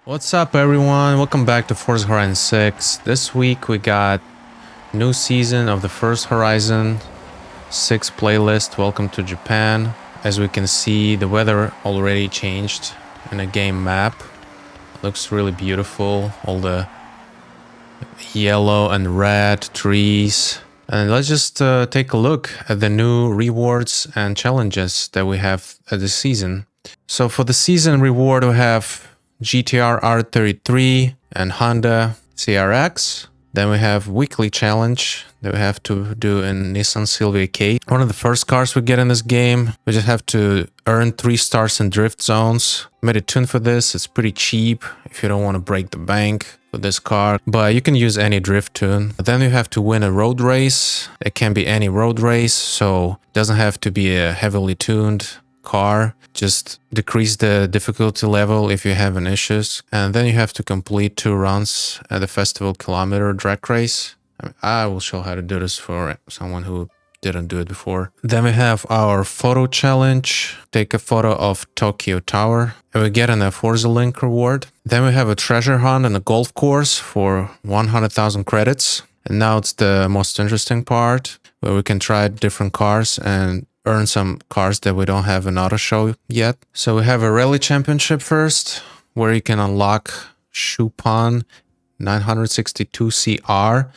What's up everyone, welcome back to Forza Horizon 6. This week we got new season of the first Horizon 6 playlist. Welcome to Japan. As we can see, the weather already changed in a game map. Looks really beautiful, all the yellow and red trees. And let's just take a look at the new rewards and challenges that we have at this season. So for the season reward we have GTR R33 and Honda CRX. Then we have weekly challenge that we have to do in Nissan Silvia K. One of the first cars we get in this game. We just have to earn 3 stars in drift zones. Made a tune for this. It's pretty cheap if you don't want to break the bank with this car, but you can use any drift tune. Then you have to win a road race. It can be any road race, so it doesn't have to be a heavily tuned car. Just decrease the difficulty level if you have any issues. And then you have to complete 2 runs at the festival kilometer drag race. I will show how to do this for someone who didn't do it before. Then we have our photo challenge. Take a photo of TokyoTower and we get a Forza Link reward. Then we have a treasure hunt and a golf course for 100,000 credits. And now it's the most interesting part where we can try different cars and earn some cars that we don't have an auto show yet. So we have a rally championship first, where you can unlock Schuppan 962 CR,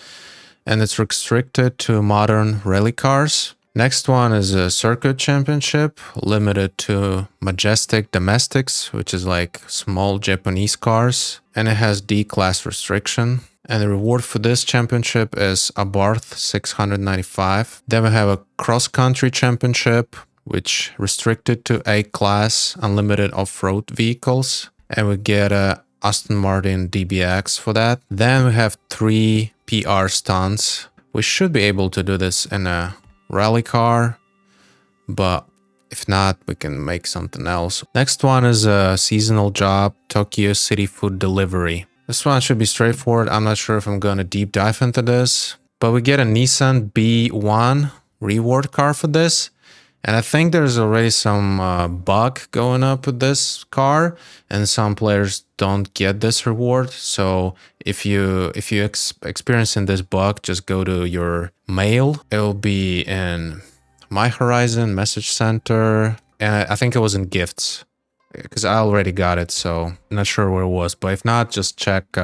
and it's restricted to modern rally cars. Next one is a circuit championship, limited to Majestic domestics, which is like small Japanese cars, and it has D-class restriction. And the reward for this championship is Abarth 695. Then we have a cross-country championship, which restricted to A-class unlimited off-road vehicles. And we get a Aston Martin DBX for that. Then we have 3 PR stunts. We should be able to do this in a rally car, but if not, we can make something else. Next one is a seasonal job, Tokyo City Food Delivery. This one should be straightforward. I'm not sure if I'm going to deep dive into this, but we get a Nissan B1 reward car for this. And I think there's already some bug going up with this car, and some players don't get this reward. So if you experiencing this bug, just go to your mail. It will be in My Horizon message center, and I think it was in gifts, because I already got it, so I'm not sure where it was. But if not, just check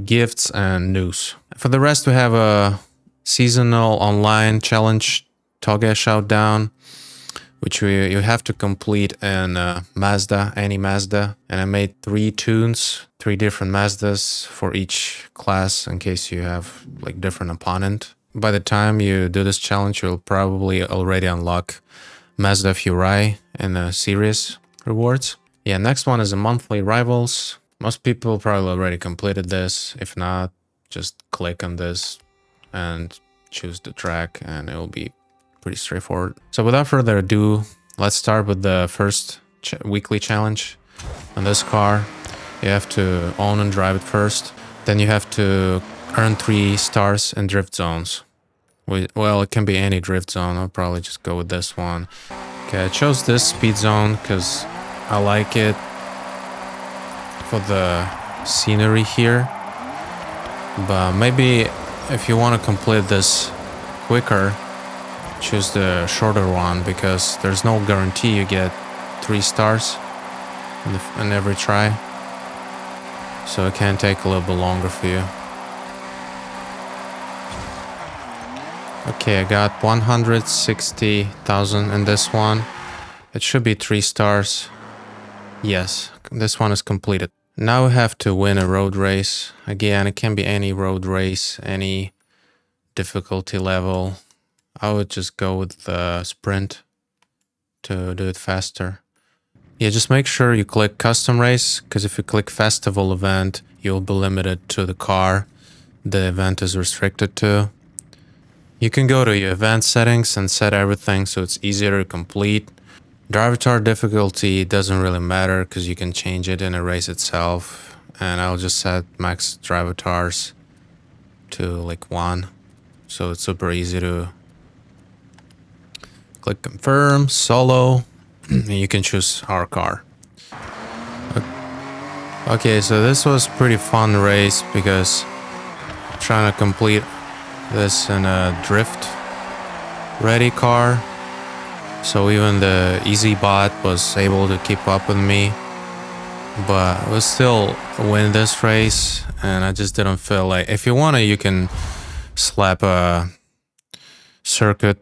gifts and news. For the rest, we have a seasonal online challenge, Touge Showdown, which you have to complete in Mazda, any Mazda. And I made 3 tunes, 3 different Mazdas for each class in case you have like different opponent. By the time you do this challenge, you'll probably already unlock Mazda Furai in the series rewards. Yeah, next one is a monthly rivals. Most people probably already completed this. If not, just click on this and choose the track and it will be pretty straightforward. So without further ado, let's start with the first weekly challenge. On this car, you have to own and drive it first. Then you have to earn 3 stars in drift zones. Well, it can be any drift zone. I'll probably just go with this one. Okay, I chose this speed zone because I like it for the scenery here, but maybe if you want to complete this quicker, choose the shorter one, because there's no guarantee you get 3 stars in every try, so it can take a little bit longer for you. Okay, I got 160,000 in this one. It should be 3 stars. Yes, this one is completed. Now we have to win a road race. Again, it can be any road race, any difficulty level. I would just go with the sprint to do it faster. Yeah, just make sure you click custom race, because if you click festival event, you'll be limited to the car the event is restricted to. You can go to your event settings and set everything so it's easier to complete. Drivatar difficulty doesn't really matter because you can change it in a race itself, and I'll just set max drivatars to like 1, so it's super easy to click confirm, solo, and you can choose our car. Okay, so this was pretty fun race because I'm trying to complete this in a drift ready car. So even the easy bot was able to keep up with me, but I was still win this race, and I just didn't feel like. If you wanna, you can slap a circuit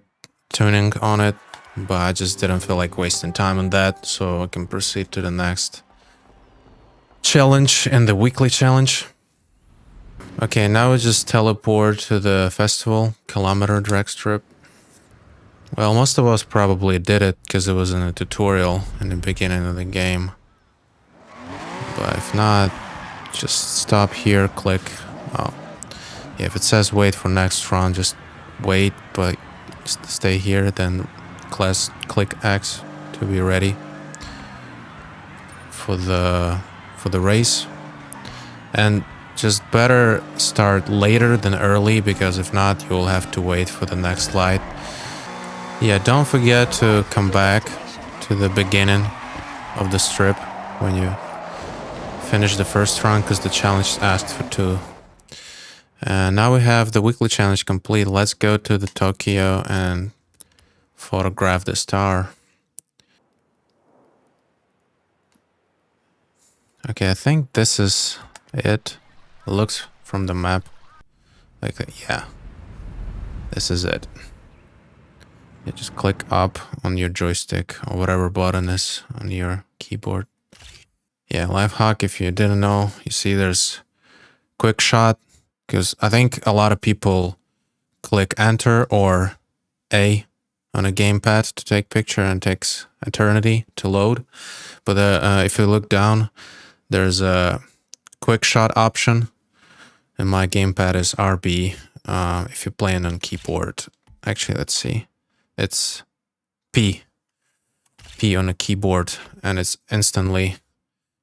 tuning on it, but I just didn't feel like wasting time on that, so I can proceed to the next challenge and the weekly challenge. Okay, now we just teleport to the festival kilometer drag strip. Well, most of us probably did it because it was in a tutorial in the beginning of the game. But if not, just stop here, click. Oh, yeah, if it says wait for next run, just wait, but just stay here, then click X to be ready for the race. And just better start later than early, because if not, you'll have to wait for the next light. Yeah, don't forget to come back to the beginning of the strip when you finish the first run, because the challenge asked for 2. And now we have the weekly challenge complete. Let's go to the Tokyo and photograph the star. Okay, I think this is it. It looks from the map like that. Yeah, this is it. You just click up on your joystick or whatever button is on your keyboard. Yeah, life hack, if you didn't know, you see there's quick shot, because I think a lot of people click enter or A on a gamepad to take picture, and it takes eternity to load. But if you look down, there's a quick shot option, and my gamepad is RB. If you're playing on keyboard, actually, let's see. It's P on the keyboard, and it's instantly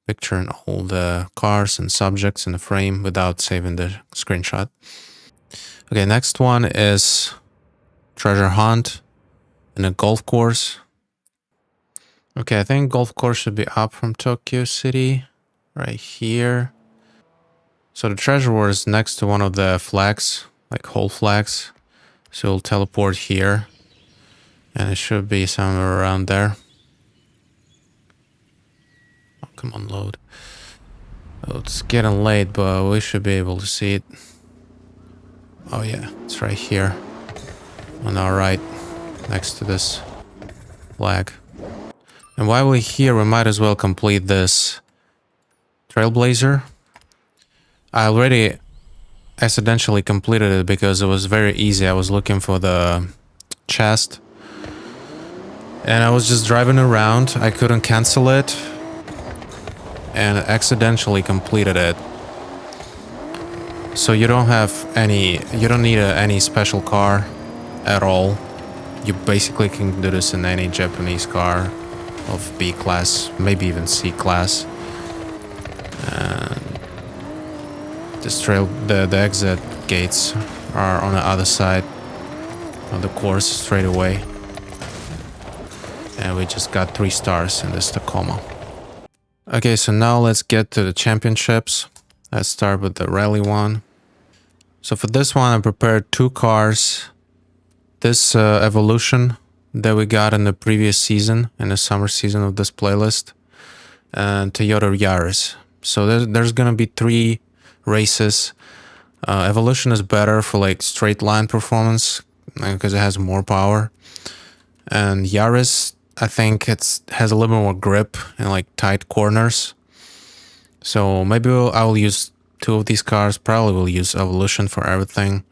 picturing all the cars and subjects in the frame without saving the screenshot. Okay, next one is treasure hunt in a golf course. Okay, I think golf course should be up from Tokyo City, right here. So the treasure word is next to one of the flags, like whole flags. So we'll teleport here. And it should be somewhere around there. Oh, come on, load. Oh, it's getting late, but we should be able to see it. Oh yeah, it's right here. On our right, next to this flag. And while we're here, we might as well complete this Trailblazer. I already accidentally completed it because it was very easy. I was looking for the chest. And I was just driving around, I couldn't cancel it, and accidentally completed it. So you don't need any special car at all. You basically can do this in any Japanese car of B class, maybe even C class. And the exit gates are on the other side of the course straight away. And we just got 3 stars in this Tacoma. Okay, so now let's get to the championships. Let's start with the rally one. So for this one, I prepared 2 cars. This Evolution that we got in the previous season, in the summer season of this playlist. And Toyota Yaris. So there's gonna be 3 races. Evolution is better for like straight line performance, because it has more power. And Yaris, I think it has a little more grip in like tight corners. So maybe I will use 2 of these cars. Probably will use Evolution for everything.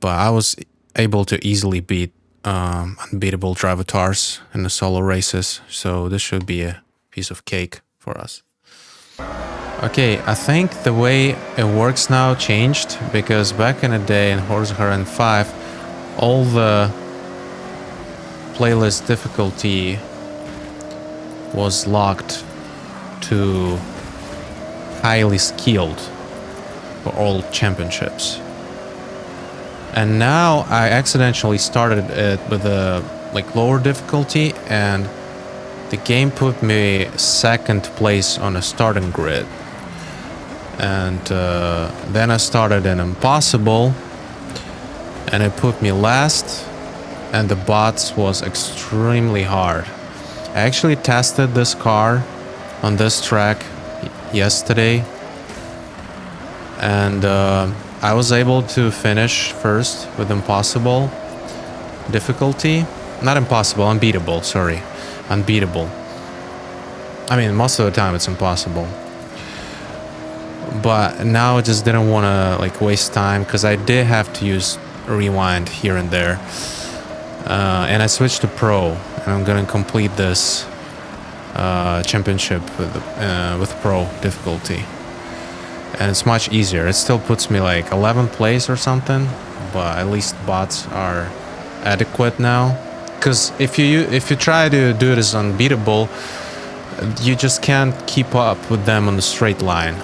But I was able to easily beat unbeatable Drivatars in the solo races. So this should be a piece of cake for us. Okay, I think the way it works now changed, because back in the day in Forza Horizon 5, all the playlist difficulty was locked to highly skilled for all championships. And now I accidentally started it with a like lower difficulty, and the game put me 2nd place on a starting grid. And then I started an impossible, and it put me last, and the bots was extremely hard. I actually tested this car on this track yesterday, and I was able to finish first with impossible difficulty. Not impossible, unbeatable, sorry. Unbeatable. I mean, most of the time it's impossible. But now I just didn't want to like waste time, because I did have to use rewind here and there. And I switched to pro, and I'm gonna complete this championship with pro difficulty. And it's much easier. It still puts me like 11th place or something, but at least bots are adequate now. Because if you try to do this unbeatable, you just can't keep up with them on the straight line.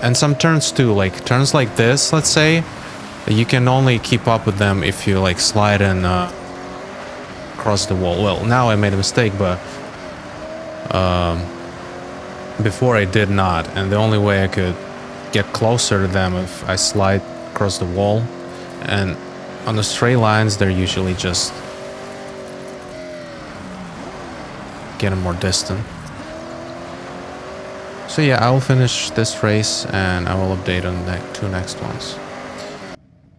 And some turns too, like turns like this, let's say, you can only keep up with them if you like slide and cross the wall. Well, now I made a mistake, but before I did not, and the only way I could get closer to them if I slide across the wall. And on the straight lines, they're usually just getting more distant. So yeah, I will finish this race and I will update on the two next ones.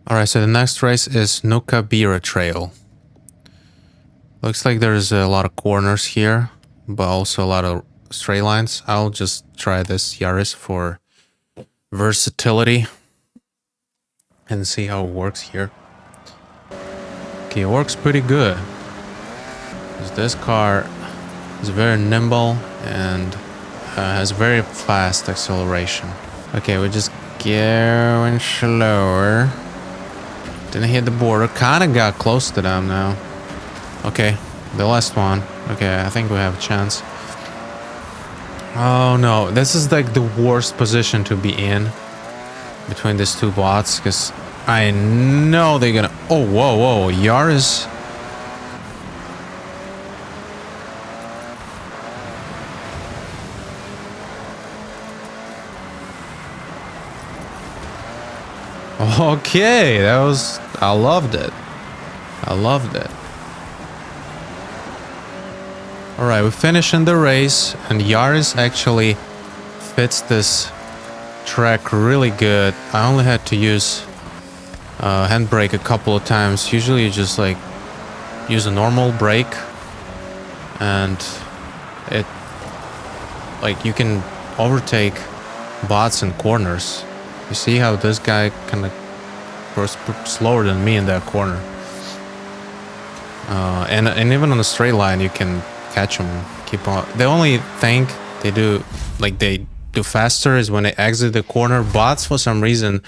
Alright, so the next race is Nuka-Bira Trail. Looks like there's a lot of corners here, but also a lot of straight lines. I'll just try this Yaris for versatility and see how it works here. Okay, it works pretty good. This car is very nimble and has very fast acceleration. Okay, we're just going slower. Didn't hit the border. Kinda got close to them now. Okay, the last one. Okay, I think we have a chance. Oh no, this is like the worst position to be in between these two bots, because I know they're gonna... Oh, whoa, Yaris. Okay, that was... I loved it. I loved it. Alright, we're finishing the race, and Yaris actually fits this track really good. I only had to use handbrake a couple of times. Usually you just like use a normal brake, and it like you can overtake bots in corners. You see how this guy kind of goes slower than me in that corner. And even on the straight line you can catch them, keep on. The only thing they do, like they do faster, is when they exit the corner. Bots for some reason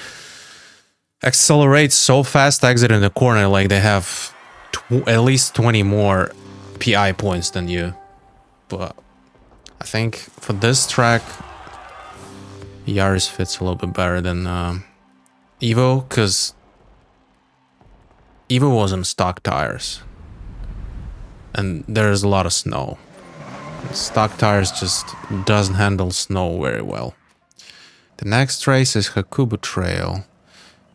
accelerate so fast exiting the corner, like they have at least 20 more PI points than you. But I think for this track Yaris fits a little bit better than Evo, because Evo was on stock tires and there's a lot of snow. Stock tires just doesn't handle snow very well. The next race is Hakubu Trail.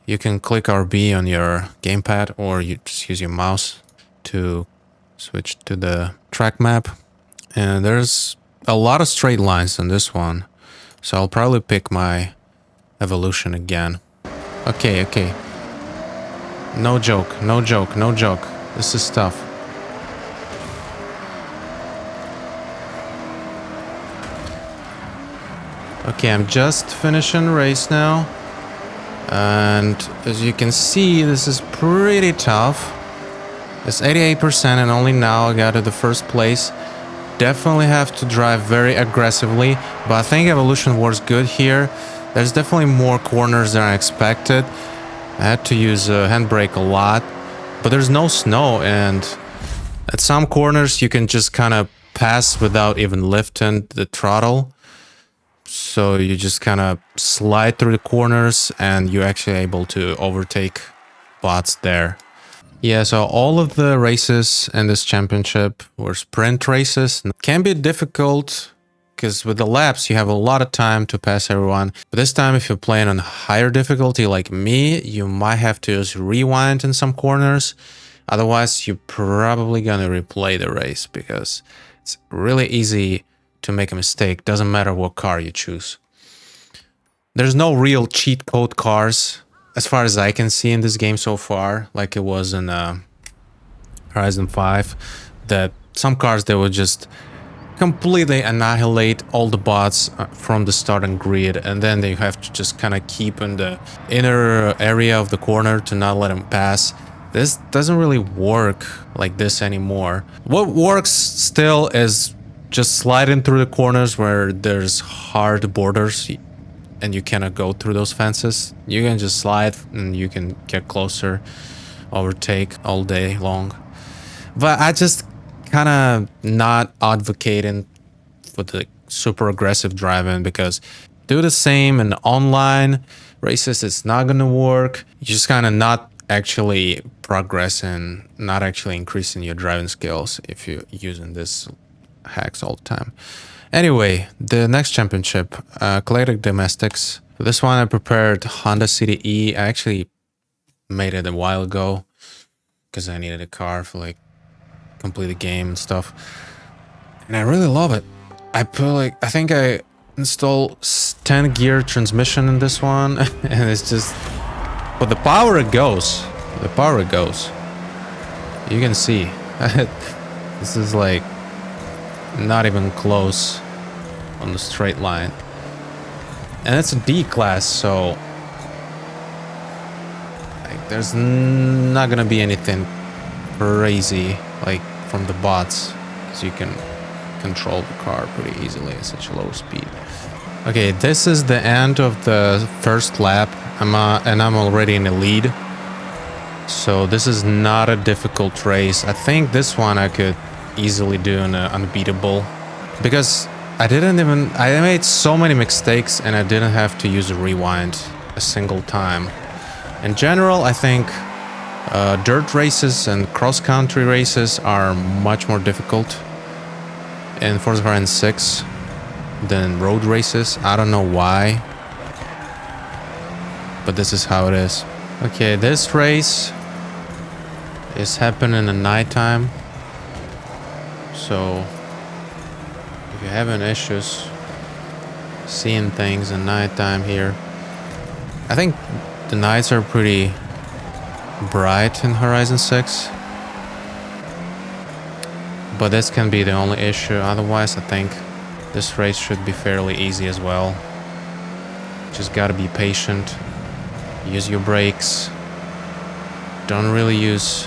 You can click RB on your gamepad, or you just use your mouse to switch to the track map. And there's a lot of straight lines on this one, so I'll probably pick my Evolution again. Okay. No joke. This is tough. Okay, I'm just finishing the race now. And as you can see, this is pretty tough. It's 88% and only now I got to the first place. Definitely have to drive very aggressively, but I think Evolution works good here. There's definitely more corners than I expected. I had to use handbrake a lot, but there's no snow, and at some corners you can just kind of pass without even lifting the throttle. So you just kind of slide through the corners and you're actually able to overtake bots there. Yeah, so all of the races in this championship were sprint races. It can be difficult because with the laps you have a lot of time to pass everyone. But this time, if you're playing on higher difficulty like me, you might have to just rewind in some corners. Otherwise, you're probably gonna replay the race because it's really easy to make a mistake. Doesn't matter what car you choose. There's no real cheat code cars as far as I can see in this game so far, like it was in Horizon 5, that some cars they would just completely annihilate all the bots from the starting grid, and then they have to just kind of keep in the inner area of the corner to not let them pass. This doesn't really work like this anymore. What works still is just sliding through the corners where there's hard borders and you cannot go through those fences. You can just slide and you can get closer, overtake all day long. But I just kind of not advocating for the super aggressive driving, because do the same in online races, it's not gonna work. You just kind of not actually progressing, not actually increasing your driving skills if you're using this hacks all the time. Anyway, the next championship, Collected Domestics. For this one I prepared Honda City E. I actually made it a while ago because I needed a car for like complete the game and stuff, and I really love it. I think I installed 10 gear transmission in this one and it's just, but the power it goes, you can see this is like not even close on the straight line, and it's a D class, so like there's not gonna be anything crazy like from the bots, because you can control the car pretty easily at such a low speed. Okay, this is the end of the first lap. I'm already in the lead, so this is not a difficult race. I think this one I could easily do in an unbeatable, because I made so many mistakes and I didn't have to use a rewind a single time. In general, I think dirt races and cross-country races are much more difficult in Forza Horizon 6 than road races. I don't know why, but this is how it is. Okay, this race is happening at nighttime, so if you're having issues seeing things at nighttime here, I think the nights are pretty bright in Horizon 6, but this can be the only issue. Otherwise, I think this race should be fairly easy as well. Just gotta be patient, use your brakes, don't really use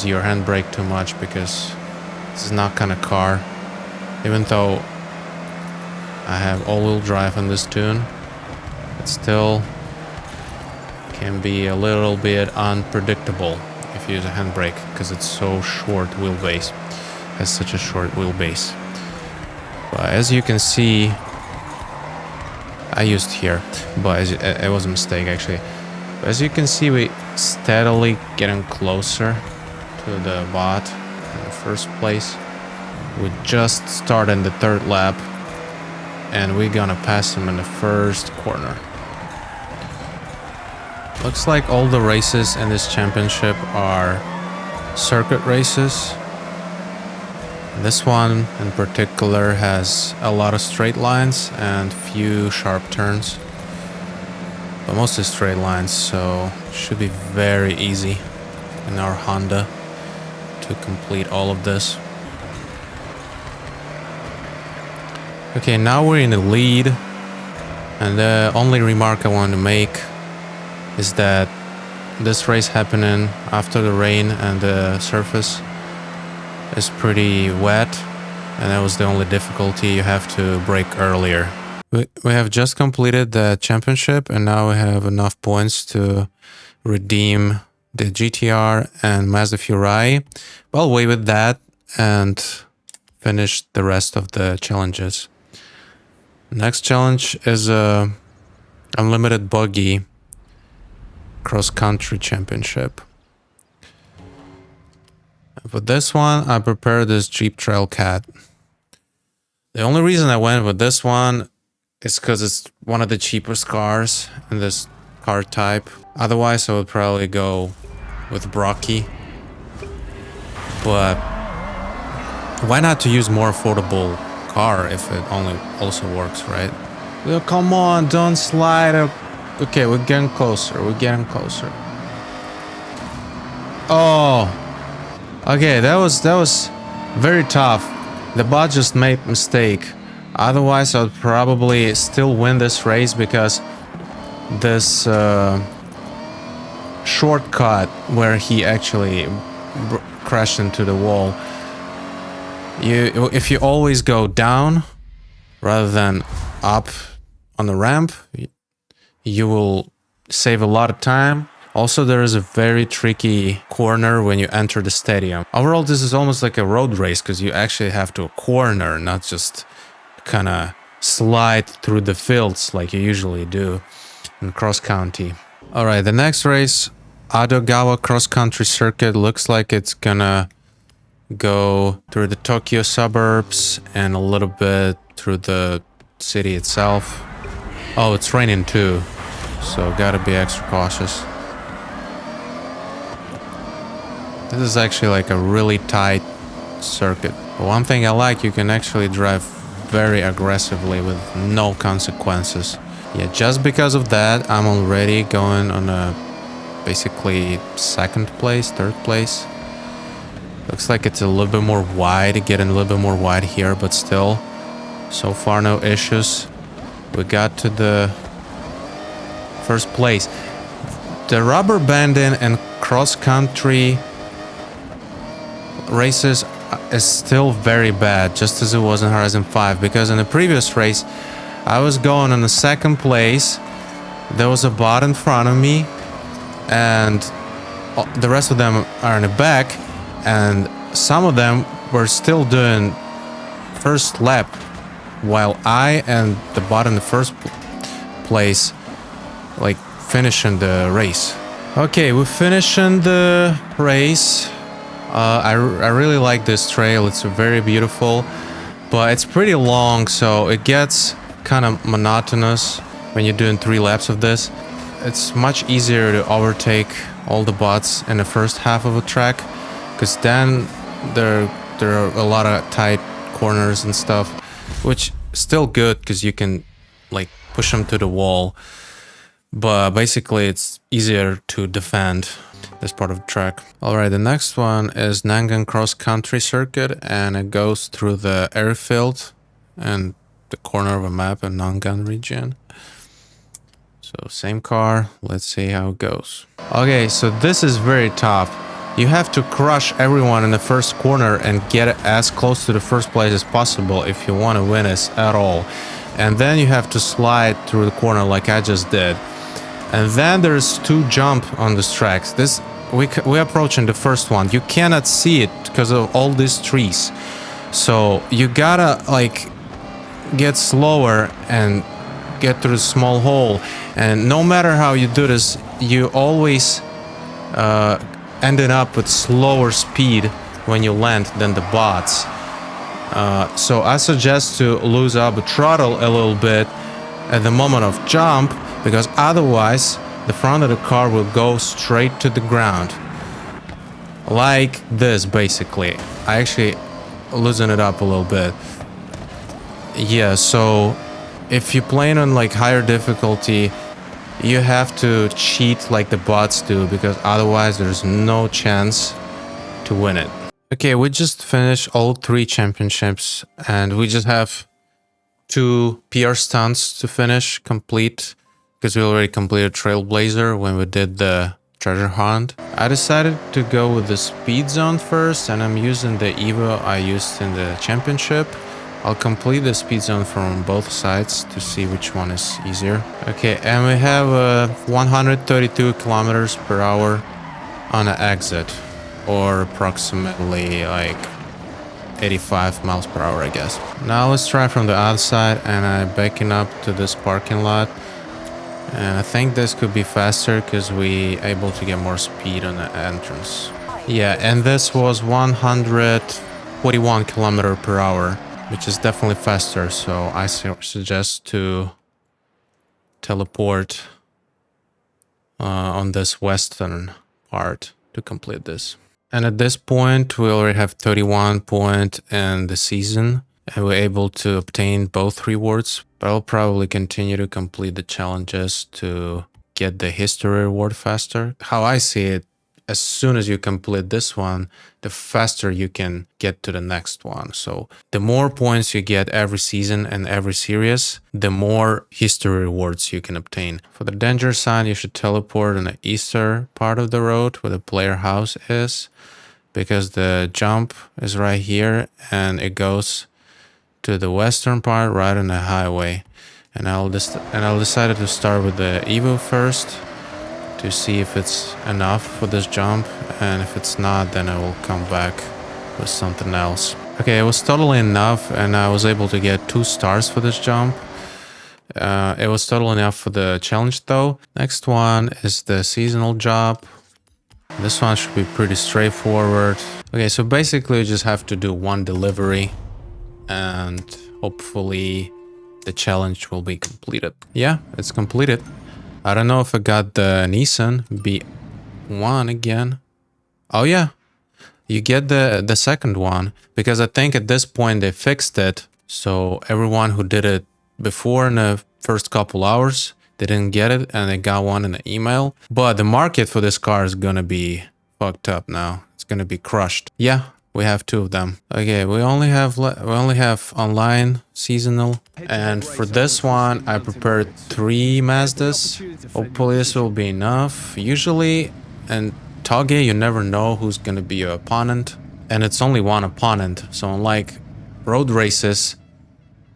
your handbrake too much, because this is not kind of car. Even though I have all-wheel drive on this tune, it still can be a little bit unpredictable if you use a handbrake, because it's so short wheelbase, has such a short wheelbase. But as you can see, I used here, but it was a mistake actually. But as you can see, we steadily getting closer to the bot in the first place. We just started the third lap, and we're gonna pass him in the first corner. Looks like all the races in this championship are circuit races. This one in particular has a lot of straight lines and few sharp turns, but mostly straight lines, so it should be very easy in our Honda to complete all of this. Okay, now we're in the lead, and the only remark I want to make is that this race happening after the rain and the surface is pretty wet, and that was the only difficulty. You have to brake earlier. We have just completed the championship, and now we have enough points to redeem the GTR and Mazda Furai. Well, wait with that and finish the rest of the challenges. Next challenge is a unlimited buggy cross-country championship. For this one, I prepared this Jeep Trailcat. The only reason I went with this one is because it's one of the cheapest cars in this car type. Otherwise, I would probably go with Brocky. But why not to use more affordable car if it only also works, right? Well, come on, don't slide up. Okay, we're getting closer. We're getting closer. Oh, okay. That was very tough. The bot just made a mistake. Otherwise, I would probably still win this race because this shortcut where he actually crashed into the wall. If you always go down rather than up on the ramp, you will save a lot of time. Also, there is a very tricky corner when you enter the stadium. Overall, this is almost like a road race because you actually have to corner, not just kind of slide through the fields like you usually do in cross-country. All right, the next race, Adogawa cross-country circuit, looks like it's gonna go through the Tokyo suburbs and a little bit through the city itself. Oh, it's raining too, so gotta be extra cautious. This is actually like a really tight circuit. But one thing I like, you can actually drive very aggressively with no consequences. Yeah, just because of that, I'm already going on a basically second place, third place. Looks like it's a little bit more wide, getting a little bit more wide here, but still, so far no issues. We got to the first place. The rubber banding and cross-country races is still very bad, just as it was in Horizon 5, because in the previous race I was going on the second place, there was a bot in front of me, and the rest of them are in the back, and some of them were still doing first lap, while I and the bot in the first place like finishing the race. Okay, we're finishing the race. I really like this trail. It's very beautiful, but it's pretty long, so it gets kind of monotonous when you're doing 3 laps of this. It's much easier to overtake all the bots in the first half of a track, because then there are a lot of tight corners and stuff, which still good because you can like push them to the wall, but basically it's easier to defend this part of the track. Alright, the next one is Nangan Cross Country Circuit, and it goes through the airfield and the corner of a map in Nangan region. So same car, let's see how it goes. Okay, so this is very tough. You have to crush everyone in the first corner and get as close to the first place as possible if you want to win this at all. And then you have to slide through the corner like I just did. And then there's 2 jump on this track. We're approaching the first one. You cannot see it because of all these trees. So you gotta like get slower and get through the small hole. And no matter how you do this, you always ended up with slower speed when you land than the bots. So I suggest to lose up the throttle a little bit at the moment of jump, because otherwise the front of the car will go straight to the ground. Like this, basically. I actually loosen it up a little bit. Yeah, so if you're playing on like higher difficulty, you have to cheat like the bots do, because otherwise there's no chance to win it. Okay, we just finished all 3 championships, and we just have 2 PR stunts to finish complete, because we already completed Trailblazer when we did the treasure hunt. I decided to go with the speed zone first, and I'm using the Evo I used in the championship. I'll complete the speed zone from both sides to see which one is easier. Okay, and we have 132 kilometers per hour on an exit, or approximately like 85 miles per hour, I guess. Now let's try from the other side, and I'm backing up to this parking lot. And I think this could be faster because we able to get more speed on the entrance. Yeah, and this was 141 kilometer per hour, which is definitely faster. So I suggest to teleport on this western part to complete this. And at this point, we already have 31 points in the season, and we're able to obtain both rewards. But I'll probably continue to complete the challenges to get the history reward faster. How I see it, as soon as you complete this one, the faster you can get to the next one. So the more points you get every season and every series, the more history rewards you can obtain. For the danger sign, you should teleport in the eastern part of the road where the player house is, because the jump is right here and it goes to the western part right on the highway. And I'll decide to start with the Evo first to see if it's enough for this jump, and if it's not, then I will come back with something else. Okay, it was totally enough, and I was able to get 2 stars for this jump. It was totally enough for the challenge though. Next one is the seasonal job. This one should be pretty straightforward. Okay, so basically you just have to do 1 delivery and hopefully the challenge will be completed. Yeah, it's completed. I don't know if I got the Nissan B1 again. Oh yeah, you get the second one, because I think at this point they fixed it. So everyone who did it before in the first couple hours, they didn't get it and they got one in the email. But the market for this car is gonna be fucked up now. It's gonna be crushed. Yeah, we have 2 of them. Okay, we only have online seasonal, and for this one I prepared 3 Mazdas. Hopefully this will be enough. Usually in Touge you never know who's gonna be your opponent, and it's only 1 opponent. So unlike road races,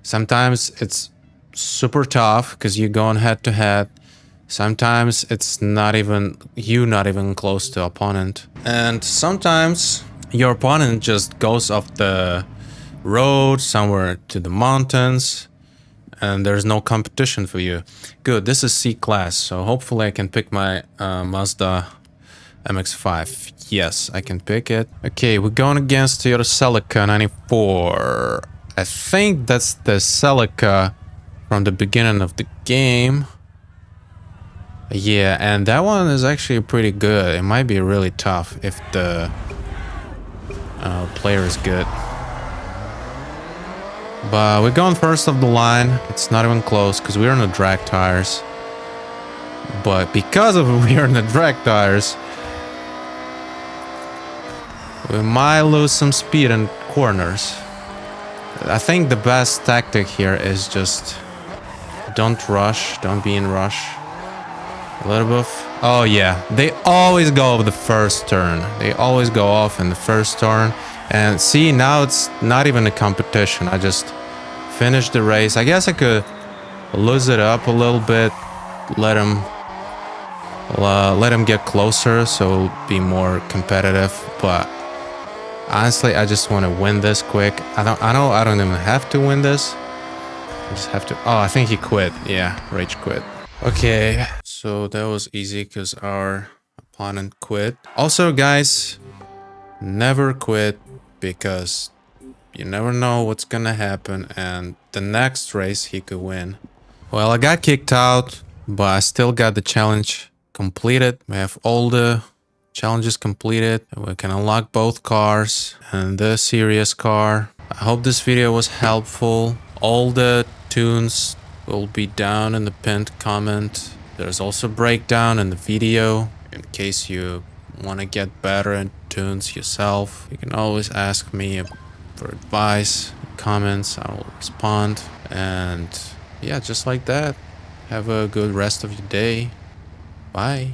sometimes it's super tough because you're going head to head. Sometimes it's not even close to opponent, and sometimes your opponent just goes off the road somewhere to the mountains and there's no competition for you. Good, this is C class, so hopefully I can pick my Mazda MX-5. Yes, I can pick it. Okay, we're going against Toyota Celica 94. I think that's the Celica from the beginning of the game. Yeah, and that one is actually pretty good. It might be really tough if the player is good. But we're going first of the line. It's not even close because we're on the drag tires. But because of we're on the drag tires, we might lose some speed in corners. I think the best tactic here is just don't rush, don't be in rush. A little bit of, oh yeah, they always go over the first turn. They always go off in the first turn. And see, now it's not even a competition. I just finished the race. I guess I could lose it up a little bit, let him get closer, so it'll be more competitive. But honestly, I just want to win this quick. I don't even have to win this. I just have to. Oh, I think he quit. Yeah, rage quit. Okay, so that was easy because our opponent quit. Also, guys, never quit, because you never know what's gonna happen, and the next race he could win. Well, I got kicked out, but I still got the challenge completed. We have all the challenges completed. We can unlock both cars and the serious car. I hope this video was helpful. All the tunes will be down in the pinned comment. There's also a breakdown in the video in case you want to get better in tunes yourself. You can always ask me for advice, comments. I will respond. And yeah, just like that. Have a good rest of your day. Bye.